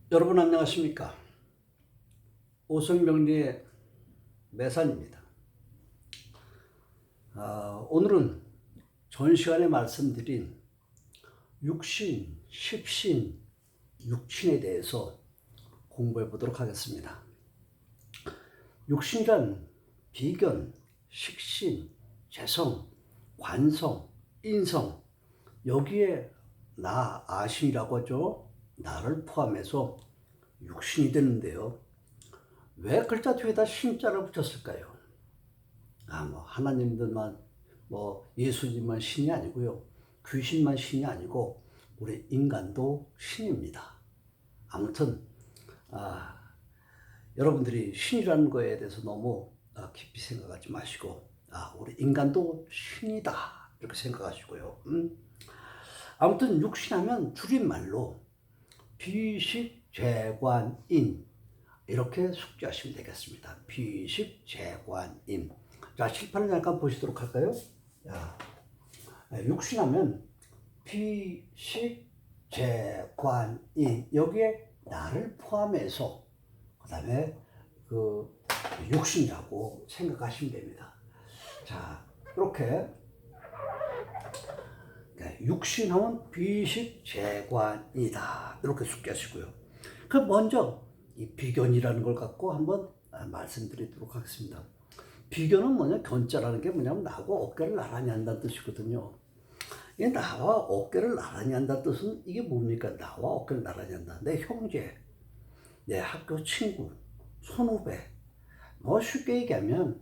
여러분 안녕하십니까? 오성명리의 매산입니다. 오늘은 전 시간에 말씀드린 육신, 십신, 육신에 대해서 공부해 보도록 하겠습니다. 육신이란 비견, 식신, 재성, 관성, 인성, 여기에 나, 아신이라고 하죠. 나를 포함해서 육신이 되는데요. 왜 글자 뒤에다 신자를 붙였을까요? 하나님들만, 예수님만 신이 아니고요. 귀신만 신이 아니고, 우리 인간도 신입니다. 아무튼, 여러분들이 신이라는 거에 대해서 너무 깊이 생각하지 마시고, 우리 인간도 신이다. 이렇게 생각하시고요. 아무튼, 육신하면 줄임말로 비식재관인, 이렇게 숙지하시면 되겠습니다. 비식재관인. 자, 칠판을 잠깐 보시도록 할까요? 자, 육신하면 비식재관인, 여기에 나를 포함해서 그 다음에 그 육신이라고 생각하시면 됩니다. 자, 이렇게 육신하면 비식재관이다, 이렇게 숙지하시고요. 그럼 먼저 이 비견이라는 걸 갖고 한번 말씀드리도록 하겠습니다. 비견은 뭐냐? 견자라는 게 뭐냐면 나하고 어깨를 나란히 한다는 뜻이거든요. 이 나와 어깨를 나란히 한다는 뜻은 이게 뭡니까? 나와 어깨를 나란히 한다. 내 형제, 내 학교 친구, 선후배, 쉽게 얘기하면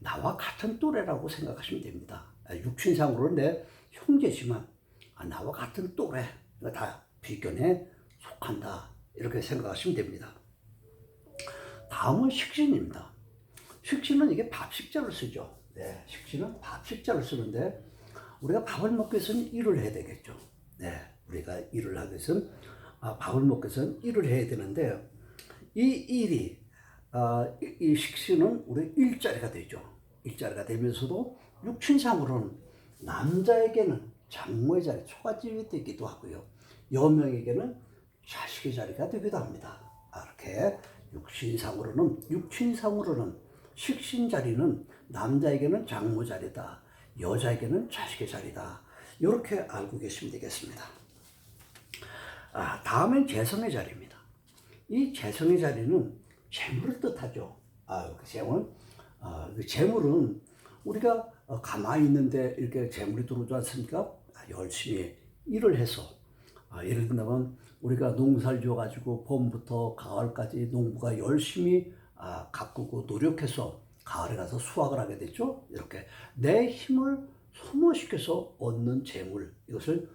나와 같은 또래라고 생각하시면 됩니다. 육신상으로는 내 형제지만 나와 같은 또래, 다 비견에 속한다, 이렇게 생각하시면 됩니다. 다음은 식신입니다. 식신은 이게 밥식자를 쓰죠. 네, 식신은 밥식자를 쓰는데 우리가 밥을 먹기 위해서는 일을 해야 되겠죠. 네, 우리가 일을 하기 위해서는 밥을 먹기 위해서는 일을 해야 되는데 이 일이 이 식신은 우리 일자리가 되죠. 일자리가 되면서도 육신상으로는 남자에게는 장모의 자리, 초가집이 되기도 하고요. 여명에게는 자식의 자리가 되기도 합니다. 이렇게 육신상으로는 식신 자리는 남자에게는 장모 자리다, 여자에게는 자식의 자리다, 이렇게 알고 계시면 되겠습니다. 다음엔 재성의 자리입니다. 이 재성의 자리는 재물을 뜻하죠. 재물은 우리가 가만히 있는데 이렇게 재물이 들어오지 않습니까? 열심히 일을 해서, 예를 들면 우리가 농사를 지어가지고 봄부터 가을까지 농부가 열심히 가꾸고 노력해서 가을에 가서 수확을 하게 되죠. 이렇게 내 힘을 소모시켜서 얻는 재물, 이것을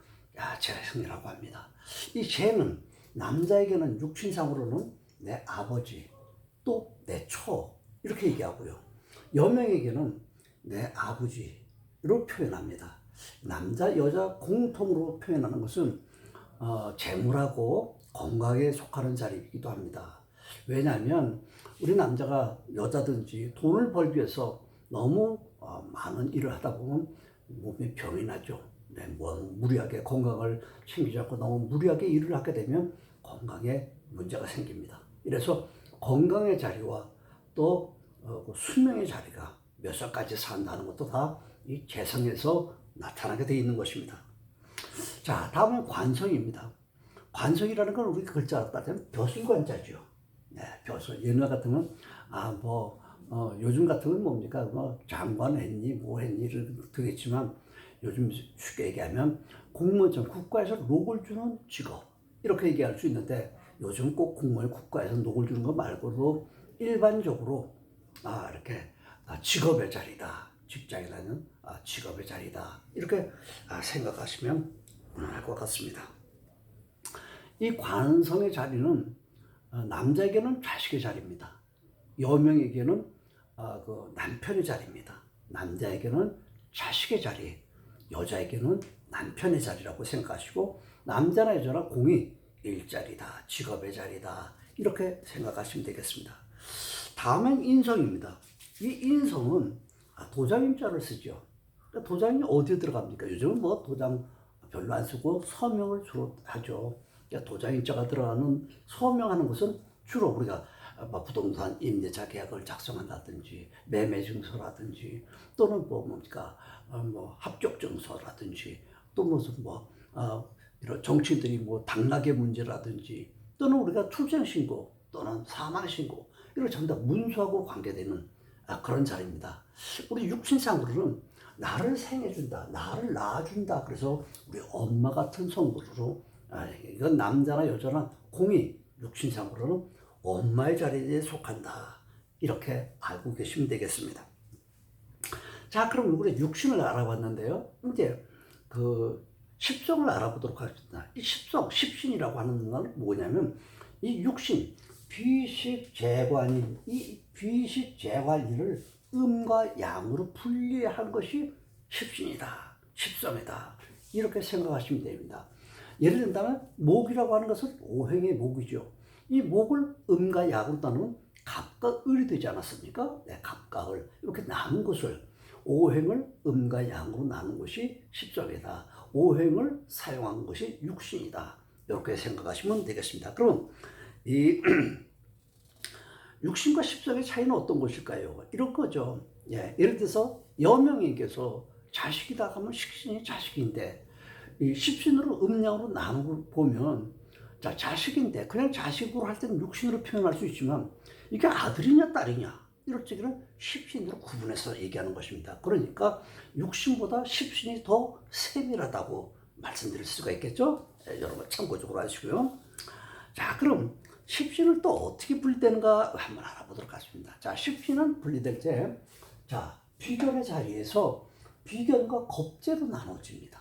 재성이라고 합니다. 이 재는 남자에게는 육신상으로는 내 아버지, 또 내 처, 이렇게 얘기하고요. 여명에게는 내 아버지로 표현합니다. 남자, 여자 공통으로 표현하는 것은 재물하고 건강에 속하는 자리이기도 합니다. 왜냐하면 우리 남자가 여자든지 돈을 벌기 위해서 너무 많은 일을 하다 보면 몸에 병이 나죠. 네, 무리하게 건강을 챙기지 않고 너무 무리하게 일을 하게 되면 건강에 문제가 생깁니다. 이래서 건강의 자리와 또 수명의 자리가 몇 살까지 산다는 것도 다 이 재성에서 나타나게 되어 있는 것입니다. 자, 다음은 관성입니다. 관성이라는 건 우리 글자 같으면 벼슬관자죠. 네, 벼슬. 옛날 같으면 요즘 같으면 뭡니까? 장관 했니, 뭐 했니, 되겠지만 요즘 쉽게 얘기하면 공무원처럼 국가에서 록을 주는 직업, 이렇게 얘기할 수 있는데 요즘 꼭 공무원 국가에서 록을 주는 거 말고도 일반적으로 이렇게 직업의 자리다, 직장이라는 직업의 자리다, 이렇게 생각하시면 할 것 같습니다. 이 관성의 자리는 남자에게는 자식의 자리입니다. 여명에게는 그 남편의 자리입니다. 남자에게는 자식의 자리, 여자에게는 남편의 자리라고 생각하시고, 남자나 여자나 공이 일자리다, 직업의 자리다, 이렇게 생각하시면 되겠습니다. 다음은 인성입니다. 이 인성은 도장임자를 쓰죠. 도장이 어디에 들어갑니까? 요즘은 도장 별로 안 쓰고 서명을 주로 하죠. 도장인자가 들어가는 서명하는 것은 주로 우리가 뭐 부동산 임대차 계약을 작성한다든지 매매증서라든지 또는 뭐 뭡니까 뭐 합격증서라든지 또 무슨 뭐 이런 정치인들이 뭐 당락의 문제라든지 또는 우리가 출생신고 또는 사망신고 이런 전부 다 문서하고 관계되는 그런 자리입니다. 우리 육신상으로는 나를 생해준다, 나를 낳아준다. 그래서 우리 엄마 같은 성부로 이건 남자나 여자나 공이 육신상으로는 엄마의 자리에 속한다. 이렇게 알고 계시면 되겠습니다. 자, 그럼 우리 육신을 알아봤는데요. 이제 그 십성을 알아보도록 하겠습니다. 이 십성, 십신이라고 하는 건 뭐냐면 이 육신, 비식재관인 이 비식재관인을 음과 양으로 분리한 것이 십신이다, 십성이다. 이렇게 생각하시면 됩니다. 예를 든다면 목이라고 하는 것은 오행의 목이죠. 이 목을 음과 양으로 나누면 갑과 을이 되지 않았습니까? 네, 갑과 을 이렇게 나눈 것을 오행을 음과 양으로 나눈 것이 십성이다. 오행을 사용한 것이 육신이다. 이렇게 생각하시면 되겠습니다. 그럼 이 육신과 십성의 차이는 어떤 것일까요? 이런 거죠. 예를 들어서 여명에게서 자식이다 하면 식신이 자식인데 이 십신으로 음양으로 나누고 보면 자, 자식인데 그냥 자식으로 할 때는 육신으로 표현할 수 있지만 이게 아들이냐 딸이냐 이럴 적에는 십신으로 구분해서 얘기하는 것입니다. 그러니까 육신보다 십신이 더 세밀하다고 말씀드릴 수가 있겠죠? 여러분 참고적으로 하시고요. 자, 그럼 십신을 또 어떻게 분리되는가 한번 알아보도록 하겠습니다. 자, 십신은 분리될 때 자, 비견의 자리에서 비견과 겁재로 나눠집니다.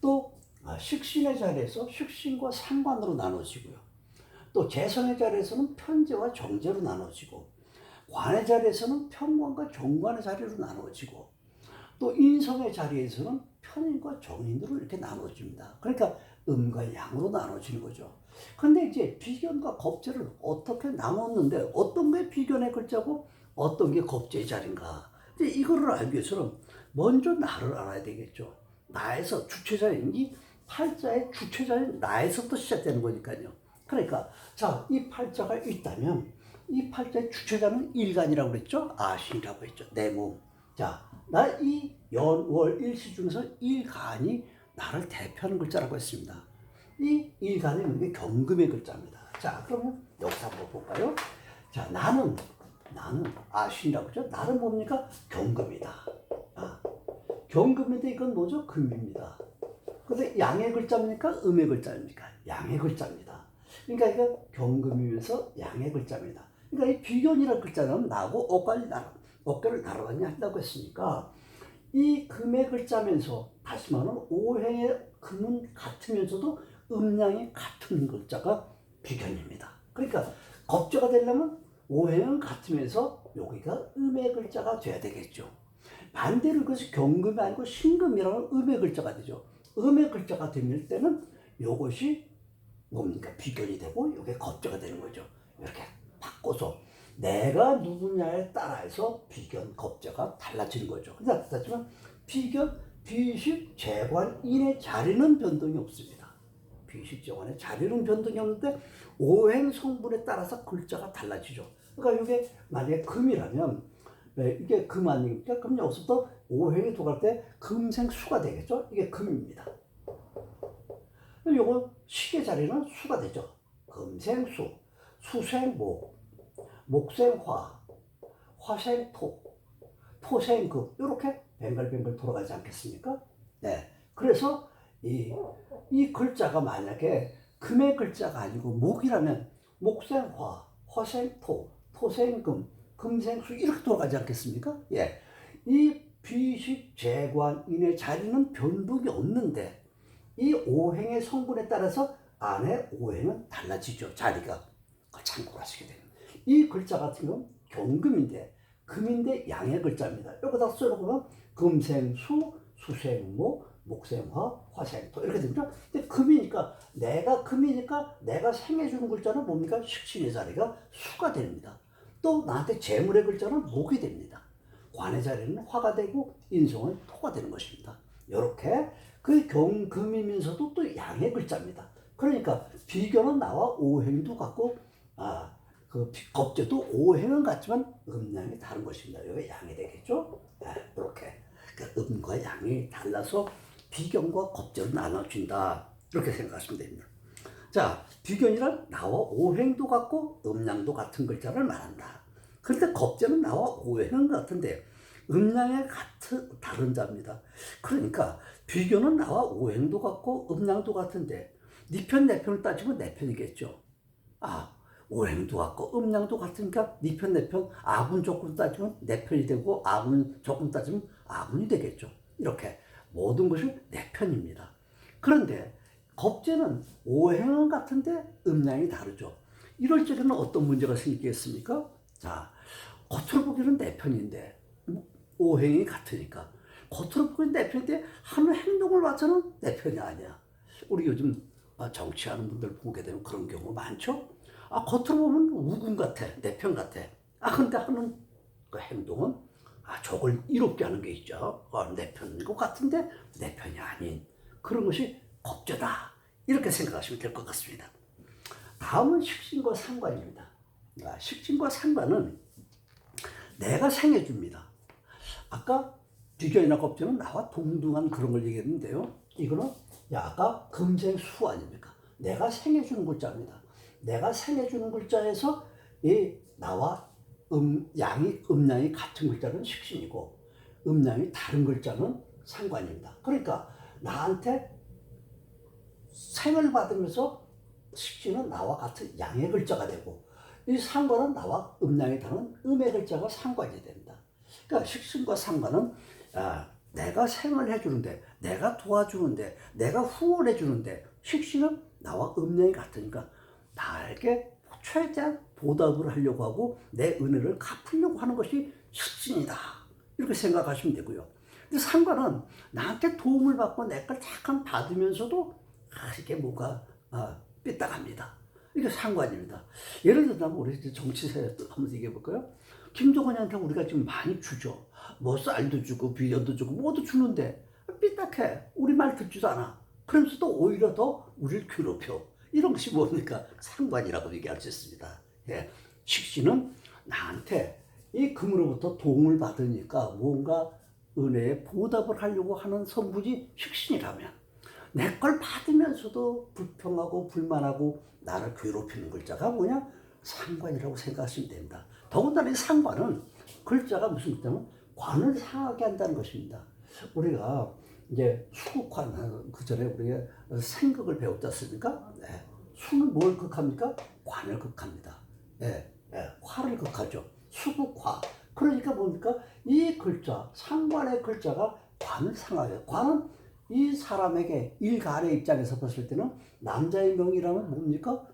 또 식신의 자리에서 식신과 상관으로 나눠지고요. 또 재성의 자리에서는 편재와 정재로 나눠지고 관의 자리에서는 편관과 정관의 자리로 나눠지고 또 인성의 자리에서는 편인과 정인으로 이렇게 나눠집니다. 그러니까 음과 양으로 나눠지는 거죠. 근데 이제 비견과 겁재를 어떻게 나눴는데 어떤 게 비견의 글자고 어떤 게 겁재의 자리인가? 이제 이거를 알기 위해서는 먼저 나를 알아야 되겠죠. 나에서 주체자인 이 팔자의 주체자인 나에서부터 시작되는 거니까요. 그러니까 자, 이 팔자가 있다면 이 팔자의 주체자는 일간이라고 그랬죠. 아신이라고 했죠. 내 몸. 자, 나 이 연월 일시 중에서 일간이 나를 대표하는 글자라고 했습니다. 이 일간은 이게 경금의 글자입니다. 자, 그러면 여기서 한번 볼까요? 자, 나는 아신이라고 했죠. 나는 뭡니까? 경금이다. 경금인데 이건 뭐죠? 금입니다. 근데 양의 글자입니까? 음의 글자입니까? 양의 글자입니다. 그러니까 이거 경금이면서 양의 글자입니다. 그러니까 이 비견이라는 글자는 나하고 어깨를 나란히 한다고 했으니까 이 금의 글자면서 다시 말하면 오행의 금은 같으면서도 음양이 같은 글자가 비견입니다. 그러니까 겁재가 되려면 오행은 같으면서 여기가 음의 글자가 돼야 되겠죠. 반대로 이것이 경금이 아니고 신금이라는 음의 글자가 되죠. 음의 글자가 될 때는 이것이 뭡니까? 비견이 되고 이게 겁재가 되는 거죠. 이렇게 바꿔서 내가 누구냐에 따라서 비견, 겁재가 달라지는 거죠. 그래서 하지만 비견, 비식, 재관, 인의 자리는 변동이 없습니다. 비식, 재관의 자리는 변동이 없는데 오행 성분에 따라서 글자가 달라지죠. 그러니까 이게 만약에 금이라면 이게 금 아닙니까? 그럼 여기서부터 오행이 들어갈 때 금생수가 되겠죠? 이게 금입니다. 요거 식의 자리는 수가 되죠. 금생수, 수생목, 목생화, 화생토, 토생금 이렇게 뱅글뱅글 돌아가지 않겠습니까? 네. 그래서 이 글자가 만약에 금의 글자가 아니고 목이라면 목생화, 화생토, 토생금, 금생수 이렇게 돌아가지 않겠습니까? 예. 이 비식, 재관, 인의 자리는 변동이 없는데 이 오행의 성분에 따라서 안에 오행은 달라지죠. 자리가. 참고로 하시게 됩니다. 이 글자 같은 건 경금인데 금인데 양의 글자입니다. 여기다 써놓으면 금생수, 수생목, 목생화, 화생토 이렇게 됩니다. 근데 금이니까 내가 생해주는 글자는 뭡니까? 식신의 자리가 수가 됩니다. 또 나한테 재물의 글자는 목이 됩니다. 관의 자리는 화가 되고 인성은 토가 되는 것입니다. 이렇게 그 경금이면서도 또 양의 글자입니다. 그러니까 비견은 나와 오행도 같고 그 겁재도 오행은 같지만 음양이 다른 것입니다. 여기 양이 되겠죠? 이렇게 그 음과 양이 달라서 비견과 겁재로 나눠진다. 이렇게 생각하시면 됩니다. 자, 비견이란 나와 오행도 같고 음양도 같은 글자를 말한다. 그런데 겁재는 나와 오행은 같은데 음양이 다른 자입니다. 그러니까 비견은 나와 오행도 같고 음양도 같은데 네 편, 내 편을 따지면 내 편이겠죠. 오행도 같고 음양도 같으니까 네 편, 내 편, 아군 조건 따지면 내 편이 되고 아군 조건 따지면 아군이 되겠죠. 이렇게 모든 것이 내 편입니다. 그런데 겁재는 오행은 같은데 음양이 다르죠. 이럴 적에는 어떤 문제가 생기겠습니까? 자, 겉으로 보기에는 내 편인데 오행이 같으니까 겉으로 보기에는 내 편인데 하는 행동을 봐서는 내 편이 아니야. 우리 요즘 정치하는 분들 보게 되면 그런 경우 많죠. 겉으로 보면 우군 같아, 내 편 같아. 근데 하는 그 행동은 저걸 이롭게 하는 게 있죠. 내 편인 것 같은데 내 편이 아닌 그런 것이 겁재다. 이렇게 생각하시면 될 것 같습니다. 다음은 식신과 상관입니다. 식신과 상관은 내가 생해줍니다. 아까 비견이나 겁재는 나와 동등한 그런 걸 얘기했는데요. 이거는 아까 금생수 아닙니까? 내가 생해주는 글자입니다. 내가 생해주는 글자에서 이 나와 음양이 같은 글자는 식신이고 음양이 다른 글자는 상관입니다. 그러니까 나한테 생을 받으면서 식신은 나와 같은 양의 글자가 되고 이 상관은 나와 음양이 다른 음의 글자가 상관이 된다. 그러니까 식신과 상관은 내가 생을 해주는데 내가 도와주는데 내가 후원해 주는데 식신은 나와 음양이 같으니까 나에게 최대한 보답을 하려고 하고 내 은혜를 갚으려고 하는 것이 식신이다. 이렇게 생각하시면 되고요. 근데 상관은 나한테 도움을 받고 내 걸 잠깐 받으면서도 이게 뭔가 삐딱합니다. 이게 상관입니다. 예를 들자면 우리 정치사에 한번 얘기해 볼까요? 김정은이한테 우리가 지금 많이 주죠. 뭐 쌀도 주고 비료도 주고 뭐도 주는데 삐딱해. 우리 말 듣지도 않아. 그러면서도 오히려 더 우리를 괴롭혀. 이런 것이 뭡니까? 상관이라고 얘기할 수 있습니다. 식신은 나한테 이 금으로부터 도움을 받으니까 뭔가 은혜에 보답을 하려고 하는 성분이 식신이라면 내 걸 받으면서도 불평하고 불만하고 나를 괴롭히는 글자가 뭐냐? 상관이라고 생각하시면 됩니다. 더군다나 이 상관은 글자가 무슨 뜻이냐면 관을 상하게 한다는 것입니다. 우리가 이제 수국관 그 전에 우리가 생극을 배웠지 않습니까? 수는 뭘 극합니까? 관을 극합니다. 화를 극하죠. 수국화. 그러니까 뭡니까? 이 글자, 상관의 글자가 관을 상하게. 관은 이 사람에게 일간의 입장에서 봤을 때는 남자의 명이라면 뭡니까?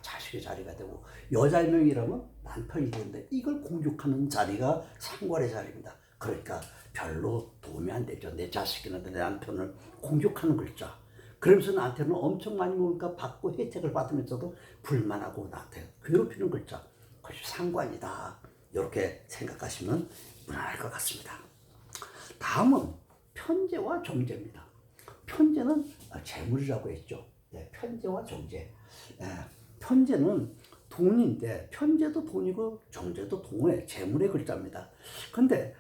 자식의 자리가 되고 여자의 명이라면 남편이 되는데 이걸 공격하는 자리가 상관의 자리입니다. 그러니까 별로 도움이 안 되죠. 내 자식이나 내 남편을 공격하는 글자. 그러면서 나한테는 엄청 많이 뭔가 받고 혜택을 받으면서도 불만하고 나한테 괴롭히는 글자. 그것이 상관이다. 이렇게 생각하시면 무난할 것 같습니다. 다음은 편재와 정재입니다. 편재는 재물이라고 했죠. 편재와 정재. 편재는 돈인데 편재도 돈이고 정재도 돈의 재물의 글자입니다. 근데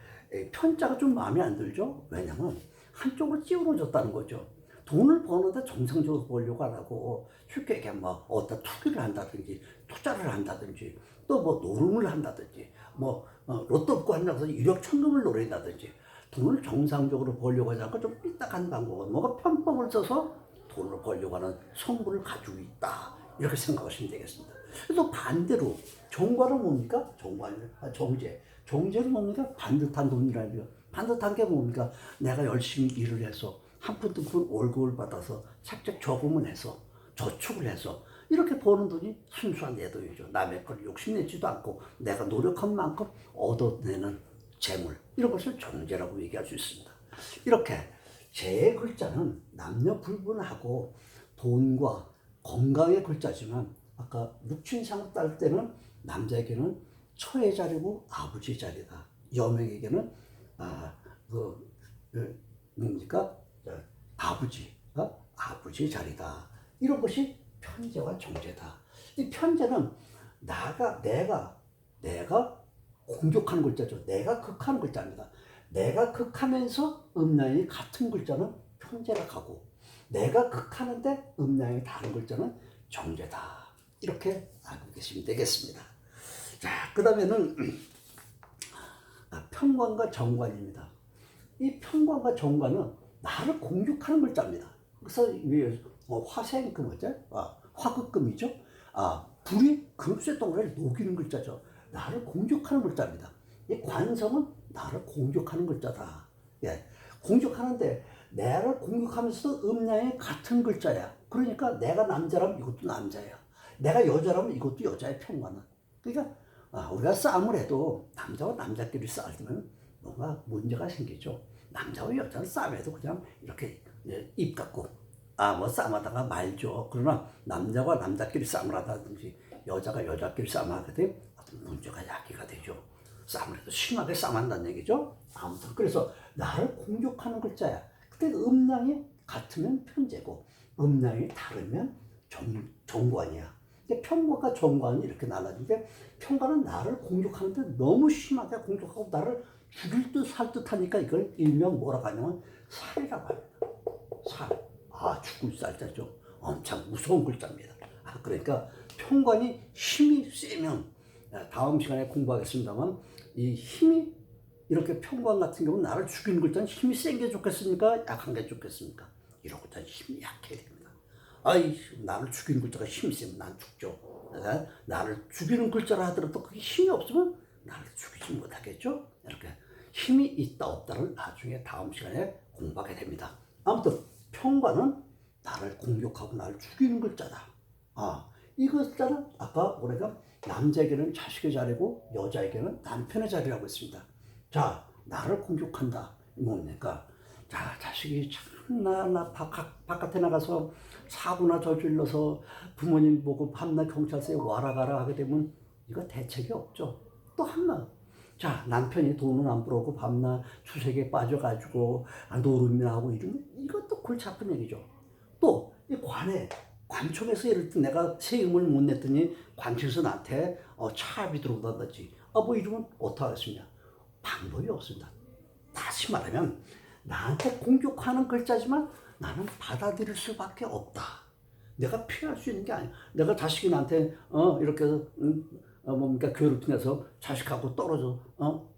편자가 좀 마음에 안 들죠? 왜냐면 한쪽으로 찌우러졌다는 거죠. 돈을 버는데 정상적으로 벌려고 안 하고 쉽게 얘기하면 뭐 어디다 투기를 한다든지 투자를 한다든지 또 뭐 노름을 한다든지 뭐 로또 붙고 한다고 해서 일확천금을 노린다든지 돈을 정상적으로 벌려고 하지 않고 좀 삐딱한 방법은 뭔가 편법을 써서 돈을 벌려고 하는 성분을 가지고 있다. 이렇게 생각하시면 되겠습니다. 그래서 반대로 정과는 뭡니까? 정제. 정제는 뭡니까? 반듯한 돈이라는 거. 반듯한 게 뭡니까? 내가 열심히 일을 해서 한 푼 두 푼 월급을 받아서 착착 저금을 해서 저축을 해서 이렇게 버는 돈이 순수한 내 돈이죠. 남의 걸 욕심내지도 않고 내가 노력한 만큼 얻어내는 재물, 이런 것을 정제라고 얘기할 수 있습니다. 이렇게 재의 글자는 남녀 불문하고 돈과 건강의 글자지만 아까 육친상을 딸 때는 남자에게는 처의 자리고 아버지 자리다. 여명에게는 뭡니까? 아버지 자리다. 이런 것이 편재와 정재다. 이 편재는 내가 공격하는 글자죠. 내가 극하는 글자입니다. 내가 극하면서 음량이 같은 글자는 편재라 하고, 내가 극하는데 음량이 다른 글자는 정재다. 이렇게 알고 계시면 되겠습니다. 자, 그 다음에는 편관과 정관입니다. 이 편관과 정관은 나를 공격하는 글자입니다. 그래서 화생 그 뭐죠? 화극금이죠. 불이 금수의 동그라리를 녹이는 글자죠. 나를 공격하는 글자입니다. 이 관성은 나를 공격하는 글자다. 예, 공격하는데 나를 공격하면서도 음량이 같은 글자야. 그러니까 내가 남자라면 이것도 남자야. 내가 여자라면 이것도 여자의 편관은. 그러니까 우리가 싸움을 해도 남자와 남자끼리 싸울 때는 뭔가 문제가 생기죠. 남자와 여자는 싸움해도 그냥 이렇게 입 갖고 뭐 싸움하다가 말죠. 그러나 남자와 남자끼리 싸움을 하다든지 여자가 여자끼리 싸움을 하게 되면 어떤 문제가 야기가 되죠. 싸움을 해도 심하게 싸움한다는 얘기죠. 아무튼 그래서 나를 공격하는 글자야. 그때 음량이 같으면 편재고 음량이 다르면 정관이야. 편관과 정관이 이렇게 나눠지는데, 편관은 나를 공격하는데 너무 심하게 공격하고 나를 죽일 듯 살 듯 하니까 이걸 일명 뭐라고 하냐면 살이라고 합니다. 살. 죽을 살자죠. 엄청 무서운 글자입니다. 그러니까 편관이 힘이 세면, 다음 시간에 공부하겠습니다만, 이 힘이 이렇게 편관 같은 경우는 나를 죽이는 글자는 힘이 센 게 좋겠습니까? 약한 게 좋겠습니까? 이런 글자는 힘이 약해야 됩니다. 나를 죽이는 글자가 힘이 세면 난 죽죠. 나를 죽이는 글자라 하더라도 그게 힘이 없으면 나를 죽이지 못하겠죠. 이렇게 힘이 있다 없다를 나중에 다음 시간에 공부하게 됩니다. 아무튼 편관은 나를 공격하고 나를 죽이는 글자다. 이 글자는 아까 우리가 남자에게는 자식의 자리고 여자에게는 남편의 자리라고 했습니다. 자, 나를 공격한다. 뭡니까? 자, 자식이 참나 바깥에 나가서 사고나 저질러서 부모님 보고 밤낮 경찰서에 와라 가라 하게 되면 이거 대책이 없죠. 또 하나, 자, 남편이 돈은 안 벌어오고 밤낮 주색에 빠져가지고 노름이나 하고 이러면 이것도 골치 아픈 얘기죠. 또 이 관청에서 예를 들어 내가 세금을 못 냈더니 관청에서 나한테 차압이 들어오다든지 뭐 이러면 어떡하겠습니까? 방법이 없습니다. 다시 말하면 나한테 공격하는 글자지만 나는 받아들일 수밖에 없다. 내가 피할 수 있는 게 아니야. 내가 자식이 나한테 이렇게 뭡니까 괴롭히면서 자식하고 떨어져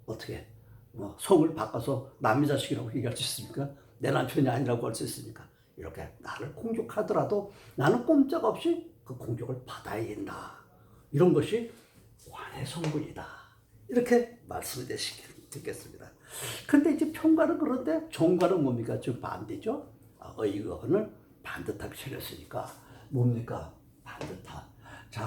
어떻게 성을 바꿔서 남의 자식이라고 얘기할 수 있습니까? 내 남편이 아니라고 할 수 있습니까? 이렇게 나를 공격하더라도 나는 꼼짝없이 그 공격을 받아야 된다. 이런 것이 관의 성분이다. 이렇게 말씀을 드리겠습니다. 근데 이제 편관은 그런데 정관은 뭡니까? 좀 반대죠. 의관을 반듯하게 차렸으니까 뭡니까? 반듯한. 자,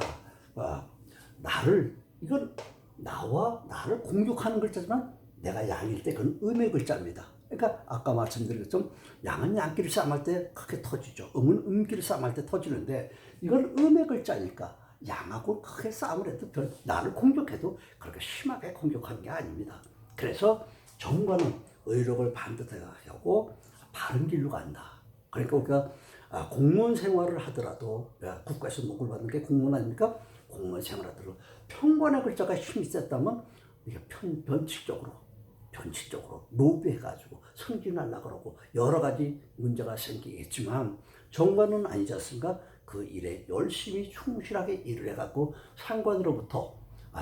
이건 나를 공격하는 글자지만 내가 양일 때 그건 음의 글자입니다. 그러니까 아까 말씀드린 것처럼 양은 양끼리 싸움할 때 크게 터지죠. 음은 음끼리 싸움할 때 터지는데 이건 음의 글자니까 양하고 크게 싸움을 해도 나를 공격해도 그렇게 심하게 공격하는 게 아닙니다. 그래서 정관은 의력을 반듯하게 하고 바른 길로 간다. 그러니까 우리가 공무원 생활을 하더라도 국가에서 노급을 받는 게 공무원 아닙니까? 공무원 생활을 하더라도 편관의 글자가 힘이 셌다면 이게 변칙적으로 노비해가지고 승진하려고 그러고 여러 가지 문제가 생기겠지만 정관은 아니지 않습니까? 그 일에 열심히 충실하게 일을 해갖고 상관으로부터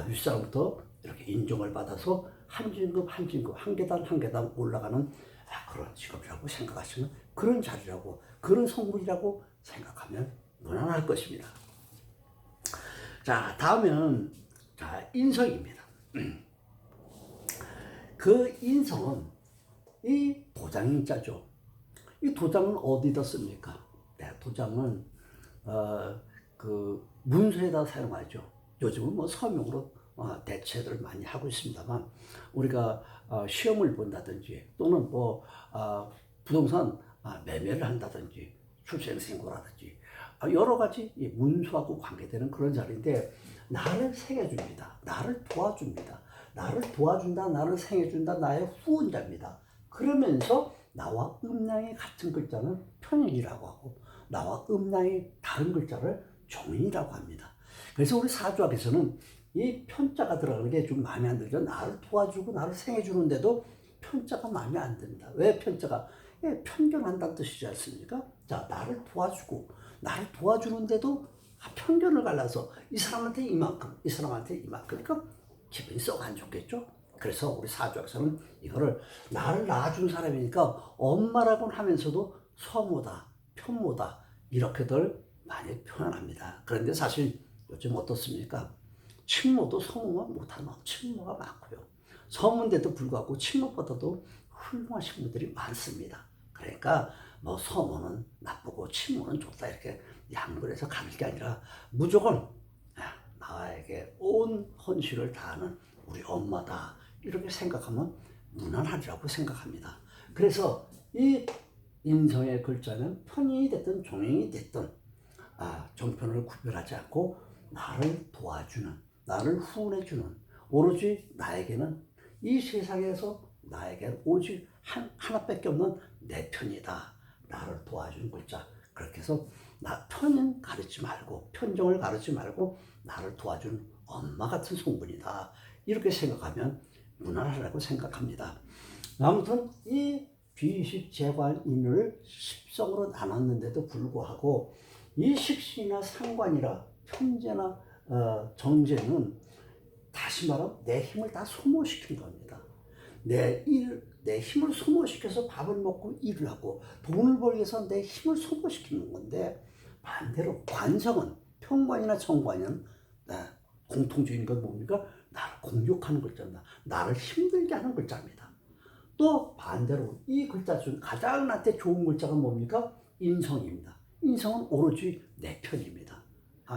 윗사람부터 이렇게 인정을 받아서 한 진급 한 계단 올라가는 그런 직업이라고 생각하시면 그런 자리라고 그런 성분이라고 생각하면 무난할 것입니다. 자, 다음은 인성입니다. 그 인성은 이 도장인자죠. 이 도장은 어디다 씁니까? 도장은 그 문서에다 사용하죠. 요즘은 서명으로 대체를 많이 하고 있습니다만 우리가 시험을 본다든지 또는 부동산 매매를 한다든지 출생신고라든지 여러 가지 문서하고 관계되는 그런 자리인데 나를 새겨줍니다. 나를 도와줍니다. 나를 도와준다, 나를 생해준다, 나의 후원자입니다. 그러면서 나와 음량이 같은 글자는 편인이라고 하고 나와 음양이 다른 글자를 종인이라고 합니다. 그래서 우리 사주학에서는 이 편자가 들어가는 게 좀 마음에 안 들죠. 나를 도와주고 나를 생해주는데도 편자가 마음에 안 듭니다. 왜 편자가? 예, 편견한다는 뜻이지 않습니까? 자, 나를 도와주고 나를 도와주는데도 편견을 갈라서 이 사람한테 이만큼, 이 사람한테 이만큼, 그러니까 기분이 썩 안 좋겠죠? 그래서 우리 사주학에서는 이거를 나를 낳아준 사람이니까 엄마라고는 하면서도 서모다, 편모다 이렇게들 많이 표현합니다. 그런데 사실 요즘 어떻습니까? 친모도 서모만 못하는 친모가 많고요. 서모인데도 불구하고 친모보다도 훌륭하신 분들이 많습니다. 그러니까 뭐 서모는 나쁘고 친모는 좋다 이렇게 양분해서 가는 게 아니라 무조건 나에게 온 헌신을 다하는 우리 엄마다 이렇게 생각하면 무난하리라고 생각합니다. 그래서 이 인성의 글자는 편인이 됐든 종인이 됐든 정편을 구별하지 않고 나를 도와주는, 나를 후원해주는, 오로지 나에게는 이 세상에서 나에게 오직 하나밖에 없는 내 편이다. 나를 도와주는 글자. 그렇게 해서 나 편인 가르치 말고 편정을 가르치 말고 나를 도와주는 엄마 같은 성분이다. 이렇게 생각하면 무난하다고 생각합니다. 아무튼 이 비식재관인을 십성으로 나눴는데도 불구하고 이 식신이나 상관이라 편재나 정제는 다시 말하면 내 힘을 다 소모시킨 겁니다. 내 힘을 소모시켜서 밥을 먹고 일을 하고 돈을 벌기 위해서 내 힘을 소모시키는 건데, 반대로 관성은 편관이나 정관은 공통적인 건 뭡니까? 나를 공격하는 글자입니다. 나를 힘들게 하는 글자입니다. 또 반대로 이 글자 중 가장 나한테 좋은 글자가 뭡니까? 인성입니다. 인성은 오로지 내 편입니다.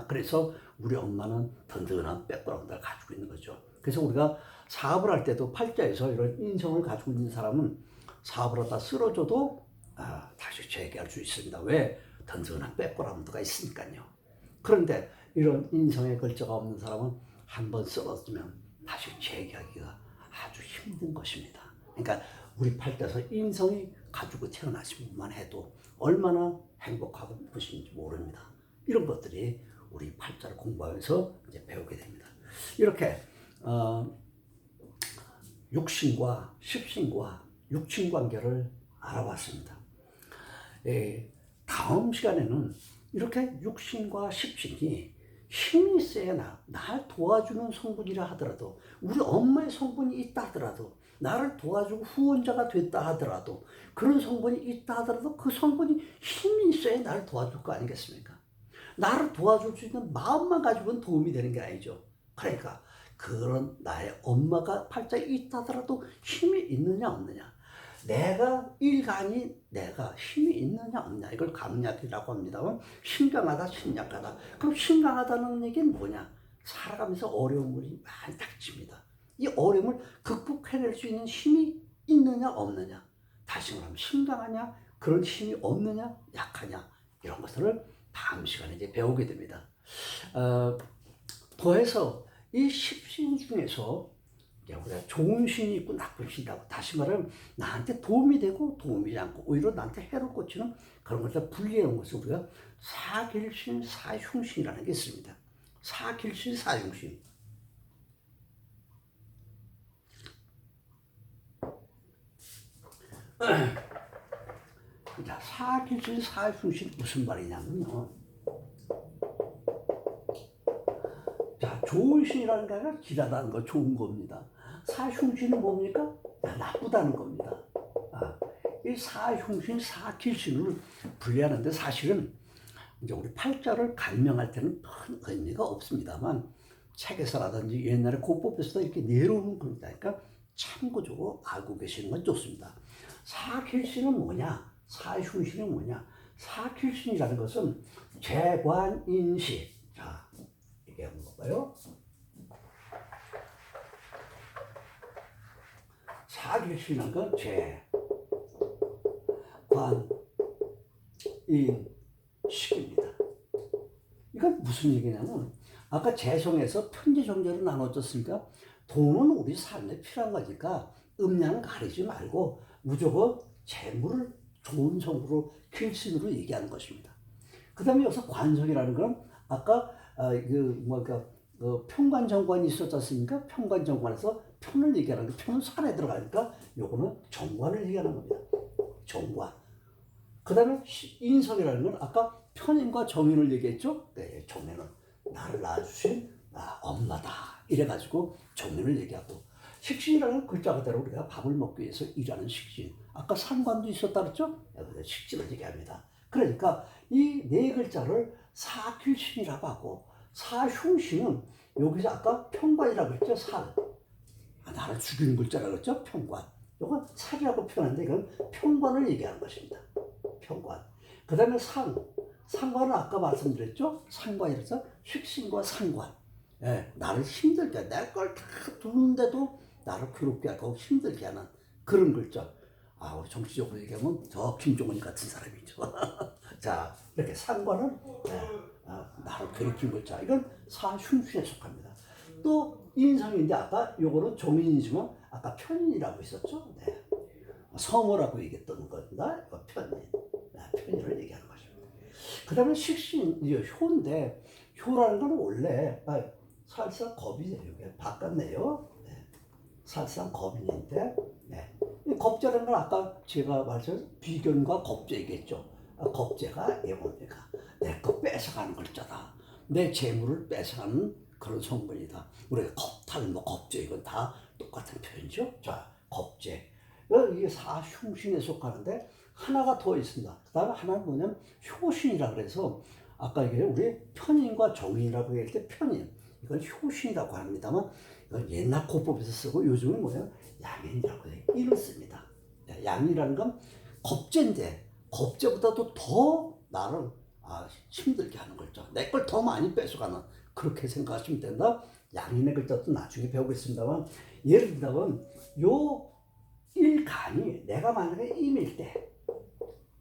그래서 우리 엄마는 든든한 백그라운드를 가지고 있는 거죠. 그래서 우리가 사업을 할 때도 팔자에서 이런 인성을 가지고 있는 사람은 사업을 하다 쓰러져도 다시 재기할 수 있습니다. 왜? 든든한 백그라운드가 있으니까요. 그런데 이런 인성의 글자가 없는 사람은 한번 쓰러지면 다시 재기하기가 아주 힘든 것입니다. 그러니까 우리 팔자에서 인성이 가지고 태어나신 분만 해도 얼마나 행복하고 기쁘신지 모릅니다. 이런 것들이 우리 팔자를 공부하면서 이제 배우게 됩니다. 이렇게 육신과 십신과 육친 관계를 알아봤습니다. 다음 시간에는 이렇게 육신과 십신이 힘이 있어야 날 도와주는 성분이라 하더라도, 우리 엄마의 성분이 있다 하더라도, 나를 도와주고 후원자가 됐다 하더라도, 그런 성분이 있다 하더라도 그 성분이 힘이 있어야 나를 도와줄 거 아니겠습니까? 나를 도와줄 수 있는 마음만 가지고는 도움이 되는 게 아니죠. 그러니까 그런 나의 엄마가 팔자에 있다 하더라도 힘이 있느냐 없느냐, 내가 일간이 내가 힘이 있느냐 없느냐, 이걸 감약이라고 합니다. 신강하다 신약하다. 그럼 신강하다는 얘기는 뭐냐? 살아가면서 어려움이 많이 닥칩니다. 이 어려움을 극복해낼 수 있는 힘이 있느냐 없느냐, 다시 말하면 신강하냐, 그런 힘이 없느냐 약하냐, 이런 것들을 다음 시간에 이제 배우게 됩니다. 더해서 이 십신 중에서 우리가 좋은 신이 있고 나쁜 신이라고, 다시 말하면 나한테 도움이 되고 도움이 되지 않고 오히려 나한테 해를 끼치는 그런 것을 분리해 놓은 것을 우리가 사길신, 사흉신이라는 게 있습니다. 사길신, 사흉신. 자, 사길신, 사흉신 무슨 말이냐면요. 자, 좋은 신이라는 게 아니라 길하다는 거, 좋은 겁니다. 사흉신은 뭡니까? 나쁘다는 겁니다. 이 사흉신, 사길신을 분리하는데 사실은 이제 우리 팔자를 갈명할 때는 큰 의미가 없습니다만, 책에서라든지 옛날에 고법에서도 이렇게 내려오는 겁니다니까 참고적으로 알고 계시는 건 좋습니다. 사길신은 뭐냐? 사흉신은 뭐냐? 사길신이라는 것은 재관인시. 자, 이게 한번 볼까요? 사길신은 건 재관인식입니다. 이건 무슨 얘기냐면, 아까 재성에서 편재정제로 나눠졌으니까 돈은 우리 삶에 필요한 거니까 음양을 가리지 말고 무조건 재물을 좋은 성으로 길신으로 얘기하는 것입니다. 그 다음에 여기서 관성이라는 건 아까 평관정관이 있었지 않습니까? 평관정관에서 편을 얘기하는 거, 편은 산에 들어가니까 요거는 정관을 얘기하는 겁니다. 정관. 그 다음에 인성이라는 건 아까 편인과 정인을 얘기했죠? 네, 정인은 나를 낳아주신 엄마다. 이래가지고 정인을 얘기하고, 식신이라는 글자 그대로 우리가 밥을 먹기 위해서 일하는 식신. 아까 상관도 있었다 그랬죠? 여기서 식신을 얘기합니다. 그러니까 이 네 글자를 사필신이라고 하고, 사흉신은 여기서 아까 평관이라고 했죠? 살. 나를 죽이는 글자라고 했죠? 평관. 이건 살이라고 표현하는데 이건 평관을 얘기하는 것입니다. 평관. 그 다음에 상관은 아까 말씀드렸죠? 상관이라서 식신과 상관. 예, 나를 힘들게, 내 걸 다 두는데도 나를 괴롭게 하고 힘들게 하는 그런 글자. 우리 정치적으로 얘기하면 저 김종인 같은 사람이죠. 자, 이렇게 상관은 나를 괴롭힌 글자. 이건 사흉신에 속합니다. 또 인성인데 아까 요거는 정인이지만 아까 편인이라고 있었죠. 네. 성어라고 얘기했던 겁니다. 편인. 편인을 얘기하는 것입니다. 그 다음에 식신, 효인데 효라는 건 원래 살상 겁이에요. 이게 바꿨네요. 네. 살상 겁인인데 이 겁자라는 건 아까 제가 말씀 비견과 겁재 얘기했죠. 겁재가 뭡니까? 내 거 뺏어가는 글자다. 내 재물을 뺏어가는 그런 성분이다. 우리가 겁탈, 겁재 이건 다 똑같은 표현이죠. 자, 겁재. 이게 사흉신에 속하는데 하나가 더 있습니다. 그 다음에 하나는 뭐냐면 효신이라 그래서 아까 이게 우리 편인과 정인이라고 얘기할 때 편인. 이건 효신이라고 합니다만 이건 옛날 고법에서 쓰고 요즘은 뭐냐면 양인이라고 이를 씁니다. 양이라는 건 겁재인데 겁재보다도 더 나를 힘들게 하는 글자. 내 걸 더 많이 뺏어가는 그렇게 생각하시면 된다. 양인의 글자도 나중에 배우겠습니다만 예를 들면 요 일간이 내가 만약에 임일 때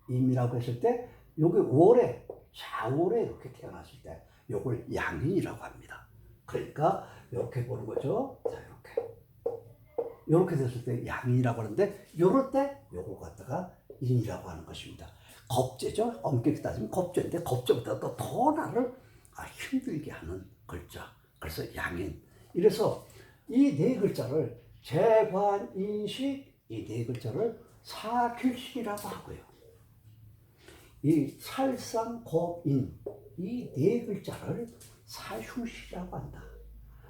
임이라고 했을 때 요게 월에 좌월에 이렇게 태어났을 때 요걸 양인이라고 합니다. 그러니까 이렇게 보는 거죠. 자, 이렇게 됐을 때 양인이라고 하는데 요럴 때 요걸 갖다가 인이라고 하는 것입니다. 겁재죠. 엄격히 따지면 겁재인데 겁재보다 더 나를 힘들게 하는 글자. 그래서 양인. 이래서 이 네 글자를 재관인식 이 네 글자를 사필신이라고 하고요. 이 살상겁인 이 네 글자를 사흉신이라고 한다.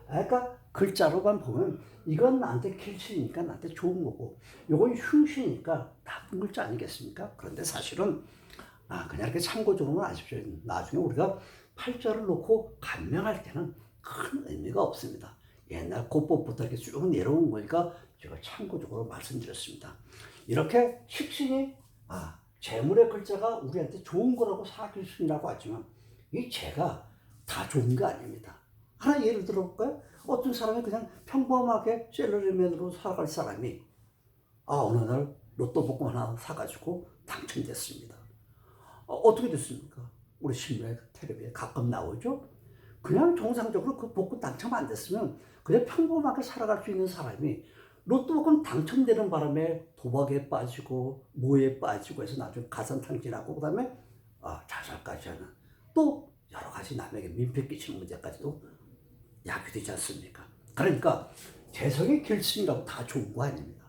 그러니까 글자로만 보면 이건 나한테 필신이니까 나한테 좋은 거고 이건 흉신이니까 나쁜 글자 아니겠습니까? 그런데 사실은 그냥 이렇게 참고적으로만 아십시오. 나중에 우리가 팔자를 놓고 간명할 때는 큰 의미가 없습니다. 옛날 고법부터 이렇게 쭉 내려온 거니까 제가 참고적으로 말씀드렸습니다. 이렇게 식신이 재물의 글자가 우리한테 좋은 거라고 사필신이라고 하지만 이 재가 다 좋은 거 아닙니다. 하나 예를 들어볼까요? 어떤 사람이 그냥 평범하게 셀러리맨으로 살아갈 사람이 어느 날 로또 복권 하나 사가지고 당첨됐습니다. 어떻게 됐습니까? 우리 신문에 텔레비에 가끔 나오죠. 그냥 정상적으로 그 복권 당첨 안 됐으면 그냥 평범하게 살아갈 수 있는 사람이 로또 복권 당첨되는 바람에 도박에 빠지고 모에 빠지고 해서 나중에 가산탕진하고 그다음에 자살까지 하는 또 여러 가지 남에게 민폐 끼치는 문제까지도 야기되지 않습니까? 그러니까 재성의 결승이라고 다 좋은 거 아닙니다.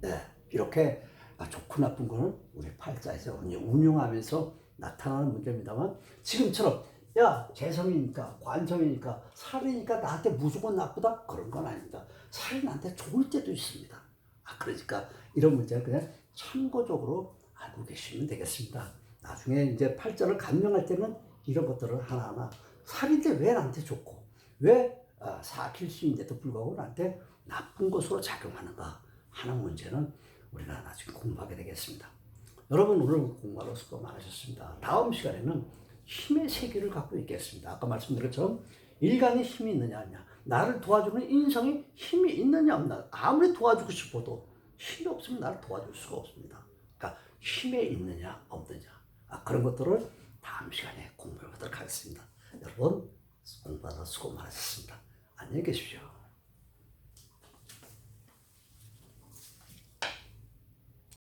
네, 이렇게 좋고 나쁜 거는 우리 팔자에서 운용하면서 나타나는 문제입니다만 지금처럼 재성이니까 관성이니까 살이니까 나한테 무조건 나쁘다? 그런 건 아닙니다. 살이 나한테 좋을 때도 있습니다. 그러니까 이런 문제는 그냥 참고적으로 알고 계시면 되겠습니다. 나중에 이제 팔자를 감명할 때는 이런 것들을 하나하나 살인데 왜 나한테 좋고 왜 사킬신인데도 불구하고 나한테 나쁜 것으로 작용하는가 하는 문제는 우리가 나중에 공부하게 되겠습니다. 여러분 오늘 공부하러 수고 많으셨습니다. 다음 시간에는 힘의 세계를 갖고 있겠습니다. 아까 말씀드린 것처럼 일간에 힘이 있느냐 아니냐 나를 도와주는 인성이 힘이 있느냐 없느냐 아무리 도와주고 싶어도 힘이 없으면 나를 도와줄 수가 없습니다. 그러니까 힘에 있느냐 없느냐 그런 것들을 다음 시간에 공부해 보도록 하겠습니다. 여러분 공부하러 수고 많으셨습니다. 안녕히 계십시오.